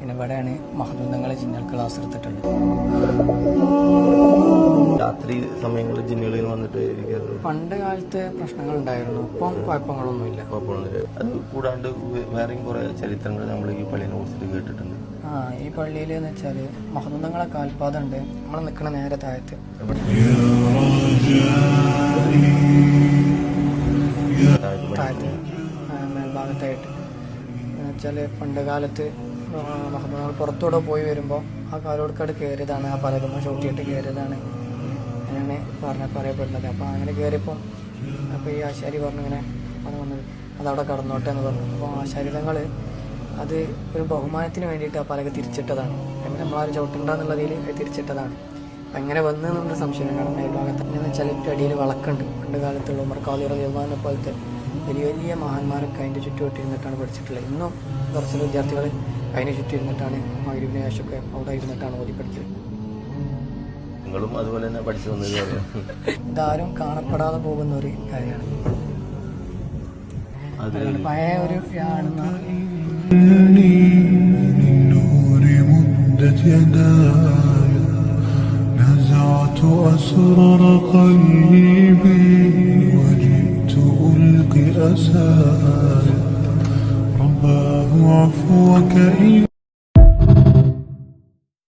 പിന്നെ ഇവിടെയാണ് മഹദൂദങ്ങളെ ജിന്നൽ ക്ലാസ് എടുത്തിട്ടുള്ളത്. രാത്രി സമയങ്ങളിൽ ജിന്നുകളിൽ വന്നിട്ട് പണ്ട് കാലത്ത് പ്രശ്നങ്ങൾ ഉണ്ടായിരുന്നു, ഇപ്പം കുഴപ്പങ്ങളൊന്നുമില്ല. അത് കൂടാണ്ട് വേറെയും കുറെ ചരിത്രങ്ങൾ നമ്മൾ ഈ പള്ളിനെ കുറിച്ചിട്ട് കേട്ടിട്ടുണ്ട്. ഈ പള്ളിയിൽ എന്ന് വെച്ചാല് മഹദൂദങ്ങളെ കാൽപാദം ഉണ്ട്, നമ്മൾ നിൽക്കണ നേരെ താഴത്ത്. മേൽഭാഗത്തായിട്ട് എന്ന് വെച്ചാല് പണ്ട് കാലത്ത് മഹദൂദങ്ങൾ പുറത്തൂടെ പോയി വരുമ്പോൾ ആ കാലോടുക്കാട് കയറിയതാണ്, ആ പലകമ്മ ഷോട്ടിയിട്ട് കയറിയതാണ് എന്നാണ് പറയപ്പെടുന്നത്. അപ്പോൾ അങ്ങനെ കയറിയപ്പം അപ്പോൾ ഈ ആശാരി പറഞ്ഞിങ്ങനെ വന്നത് അതവിടെ കടന്നോട്ടെ എന്ന് പറഞ്ഞു. അപ്പോൾ ആശാരിതങ്ങൾ അത് ഒരു ബഹുമാനത്തിന് വേണ്ടിയിട്ട് ആ പലക തിരിച്ചിട്ടതാണ്, നമ്മളാരും ചവിട്ടുണ്ടെന്നുള്ളതിൽ തിരിച്ചിട്ടതാണ്. അപ്പം അങ്ങനെ വന്നു എന്നുള്ള സംശയം കാരണം മേൽഭാഗത്ത് എന്ന് വെച്ചാൽ ഏറ്റവും അടിയിൽ വളക്കുണ്ട്. പണ്ട് കാലത്തുള്ള ഉമർ ഖാദി റളിയല്ലാഹു പോലത്തെ വലിയ വലിയ മഹാന്മാരൊക്കെ അതിൻ്റെ ചുറ്റുവട്ടിരുന്നിട്ടാണ് പഠിച്ചിട്ടുള്ളത്. ഇന്നും കുറച്ച് വിദ്യാർത്ഥികൾ അതിന് ചുറ്റിരുന്നിട്ടാണ് മഗ്‌രിബിന് ശേഷമൊക്കെ അവിടെ ഇരുന്നിട്ടാണ് ഓതി പഠിക്കുന്നത്. നിങ്ങളും അതുപോലെ തന്നെ പഠിച്ചു വന്നത്. ഇതാരും കാണപ്പെടാതെ പോകുന്ന ഒരു കാര്യമാണ്. പഴയ ഒരു نزعت أسرار قلبي وجئت ألقي أسايا رباه عفوك